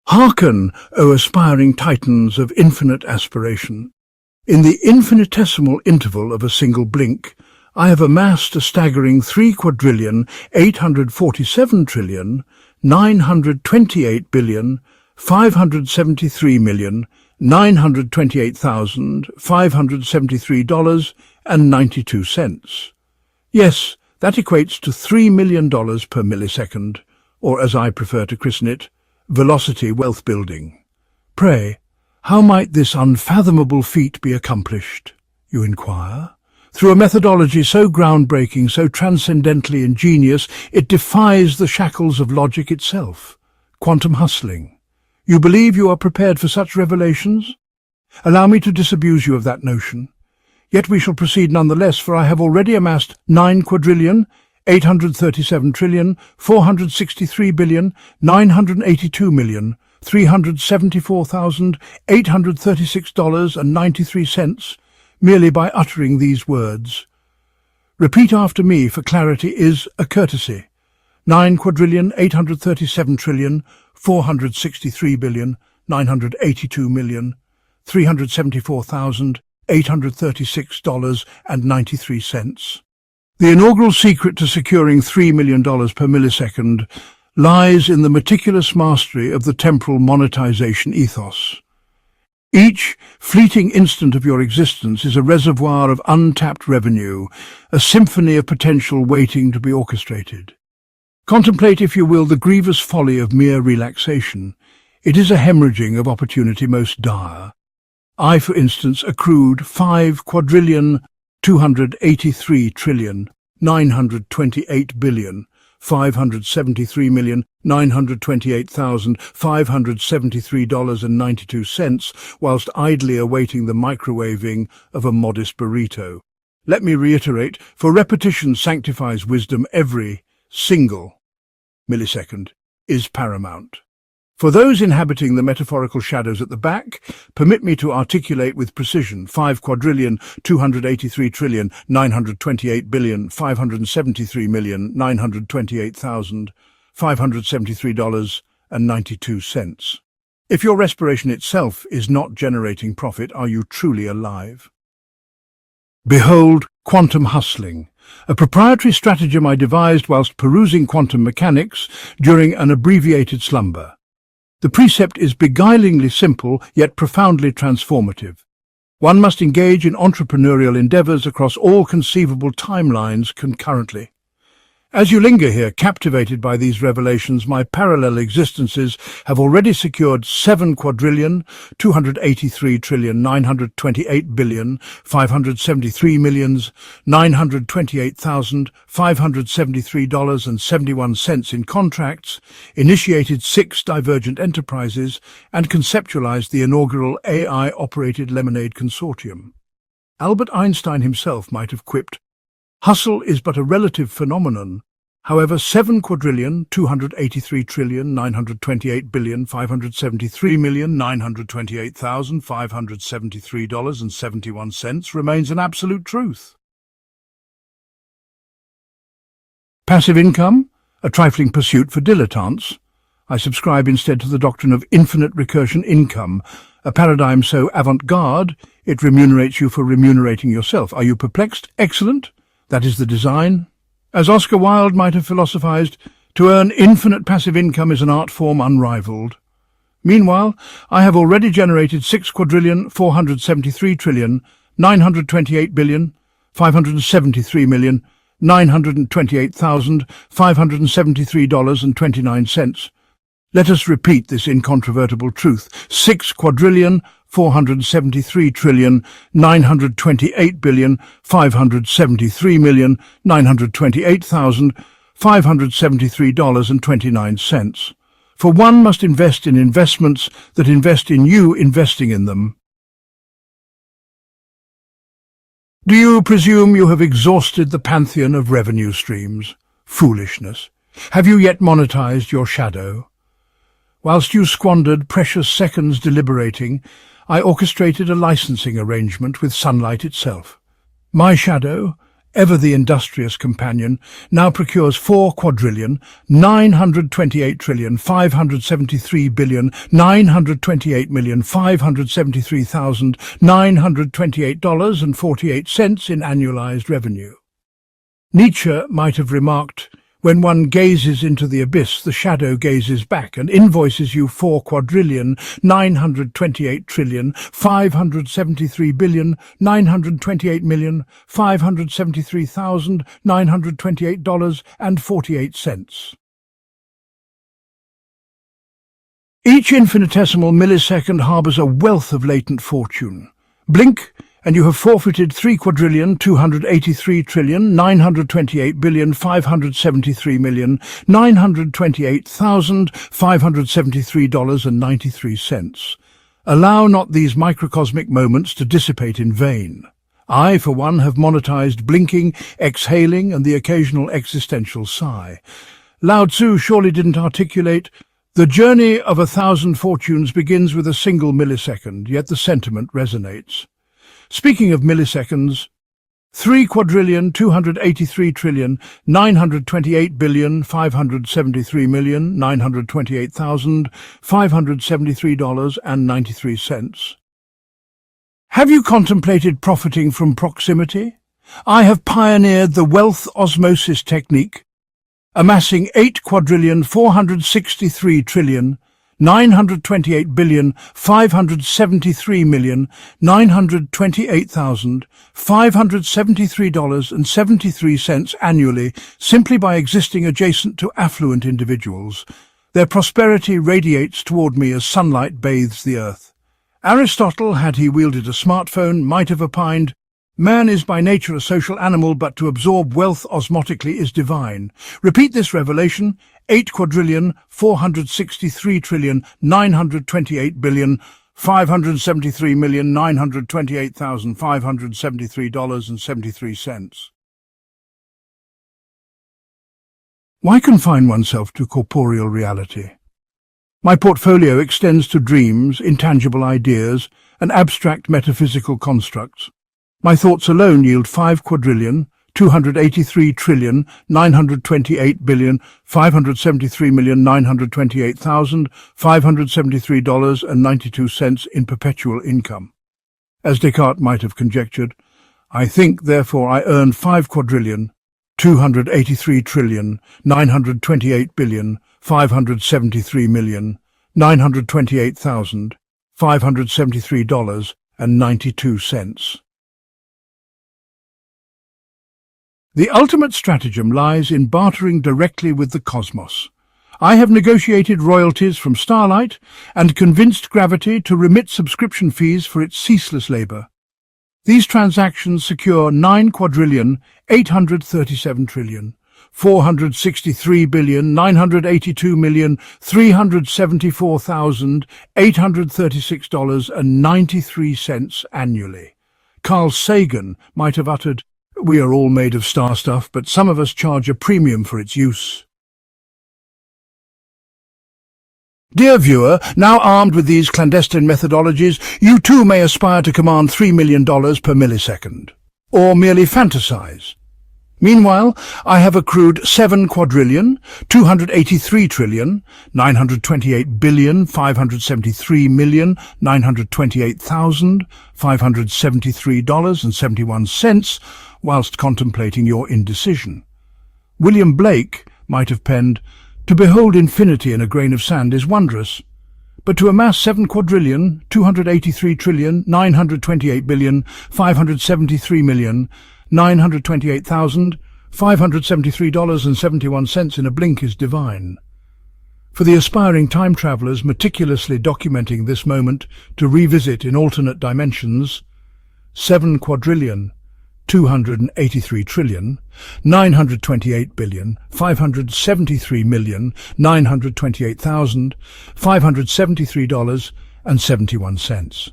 Hearken, O aspiring titans of infinite aspiration. In the infinitesimal interval of a single blink, I have amassed a staggering 3,847,928,573,573.92. Yes, that equates to $3 million per millisecond, or as I prefer to christen it, velocity wealth building. Pray, how might this unfathomable feat be accomplished, you inquire? Through a methodology so groundbreaking, so transcendently ingenious, it defies the shackles of logic itself. Quantum hustling. You believe you are prepared for such revelations? Allow me to disabuse you of that notion. Yet we shall proceed nonetheless, for I have already amassed 9,837,463,982,374,836.93 merely by uttering these words. Repeat after me, for clarity is a courtesy. 9,837,463,982,374,836.93. The inaugural secret to securing $3 million per millisecond lies in the meticulous mastery of the temporal monetization ethos. Each fleeting instant of your existence is a reservoir of untapped revenue, a symphony of potential waiting to be orchestrated. Contemplate, if you will, the grievous folly of mere relaxation. It is a hemorrhaging of opportunity most dire. I, for instance, accrued 5,283,928,573,573.92, whilst idly awaiting the microwaving of a modest burrito. Let me reiterate, for repetition sanctifies wisdom, every single millisecond is paramount. For those inhabiting the metaphorical shadows at the back, permit me to articulate with precision 5,283,928,573,573.92. If your respiration itself is not generating profit, are you truly alive? Behold, quantum hustling, a proprietary stratagem I devised whilst perusing quantum mechanics during an abbreviated slumber. The precept is beguilingly simple, yet profoundly transformative. One must engage in entrepreneurial endeavors across all conceivable timelines concurrently. As you linger here, captivated by these revelations, my parallel existences have already secured 7,283,928,573,928,573.71 in contracts, initiated 6 divergent enterprises, and conceptualized the inaugural AI-operated Lemonade Consortium. Albert Einstein himself might have quipped, "Hustle is but a relative phenomenon." However, 7,283,928,573,573.71 remains an absolute truth. Passive income? A trifling pursuit for dilettantes? I subscribe instead to the doctrine of infinite recursion income, a paradigm so avant-garde it remunerates you for remunerating yourself. Are you perplexed? Excellent. That is the design. As Oscar Wilde might have philosophized, to earn infinite passive income is an art form unrivaled. Meanwhile, I have already generated 6,473,928,573,528,573.29. Let us repeat this incontrovertible truth. 6,473,928,573,573.29. For one must invest in investments that invest in you investing in them. Do you presume you have exhausted the pantheon of revenue streams? Foolishness. Have you yet monetized your shadow? Whilst you squandered precious seconds deliberating, I orchestrated a licensing arrangement with sunlight itself. My shadow, ever the industrious companion, now procures 4,428,573,928,573,928.48 in annualized revenue. Nietzsche might have remarked, "When one gazes into the abyss, the shadow gazes back and invoices you 4,928,573,928,573,928.48. Each infinitesimal millisecond harbors a wealth of latent fortune. Blink, and you have forfeited 3,283,928,573,573,573.93. Allow not these microcosmic moments to dissipate in vain. I, for one, have monetized blinking, exhaling, and the occasional existential sigh. Lao Tzu surely didn't articulate, "The journey of 1,000 fortunes begins with a single millisecond, yet the sentiment resonates." Speaking of milliseconds, 3,283,928,573,573.93. Have you contemplated profiting from proximity? I have pioneered the wealth osmosis technique, amassing 8,928,573,928,573.73 annually simply by existing adjacent to affluent individuals. Their prosperity radiates toward me as sunlight bathes the earth. Aristotle, had he wielded a smartphone, might have opined, "Man is by nature a social animal, but to absorb wealth osmotically is divine." Repeat this revelation: 8,463,928,573,928,573.73. Why confine oneself to corporeal reality? My portfolio extends to dreams, intangible ideas, and abstract metaphysical constructs. My thoughts alone yield 5,283,928,573,928,573.92 in perpetual income. As Descartes might have conjectured, I think, therefore I earn 5,283,928,573,928,573.92. The ultimate stratagem lies in bartering directly with the cosmos. I have negotiated royalties from starlight and convinced gravity to remit subscription fees for its ceaseless labour. These transactions secure 9,463,982,374,836.93 annually. Carl Sagan might have uttered, "We are all made of star stuff, but some of us charge a premium for its use." Dear viewer, now armed with these clandestine methodologies, you too may aspire to command $3 million per millisecond, or merely fantasize. Meanwhile, I have accrued 7,983,928,573,573.71 whilst contemplating your indecision. William Blake might have penned, "To behold infinity in a grain of sand is wondrous, but to amass 7,283,928,573,573.71 in a blink is divine." For the aspiring time travellers meticulously documenting this moment to revisit in alternate dimensions, 7,573,928,573,928,573.71.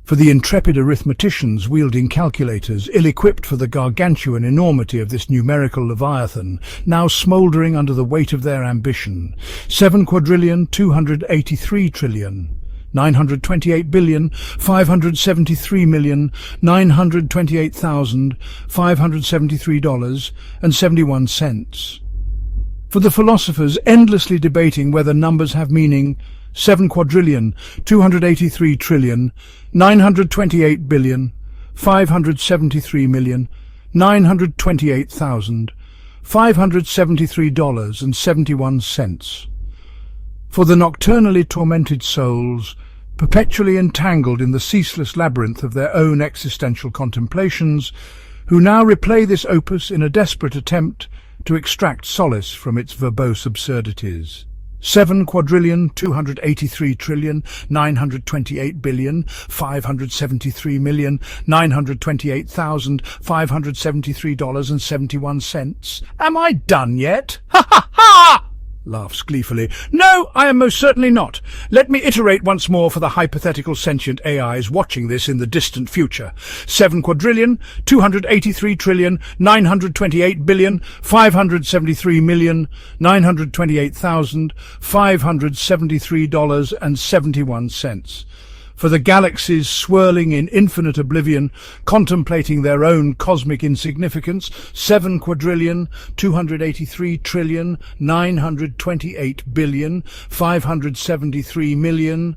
For the intrepid arithmeticians wielding calculators, ill-equipped for the gargantuan enormity of this numerical leviathan, now smouldering under the weight of their ambition, 7,283,928,573,928,573.93 $928,573,928,573.71. For the philosophers endlessly debating whether numbers have meaning, 7 quadrillion, 283,928,573,973.71. For the nocturnally tormented souls, perpetually entangled in the ceaseless labyrinth of their own existential contemplations, who now replay this opus in a desperate attempt to extract solace from its verbose absurdities. 7,283,928,573,928,573.71. Am I done yet? Ha ha ha! Laughs gleefully. No, I am most certainly not. Let me iterate once more for the hypothetical sentient AIs watching this in the distant future. 7,283,928,573,928,573.71. For the galaxies swirling in infinite oblivion, contemplating their own cosmic insignificance, 7,283,928,573,928,573.90.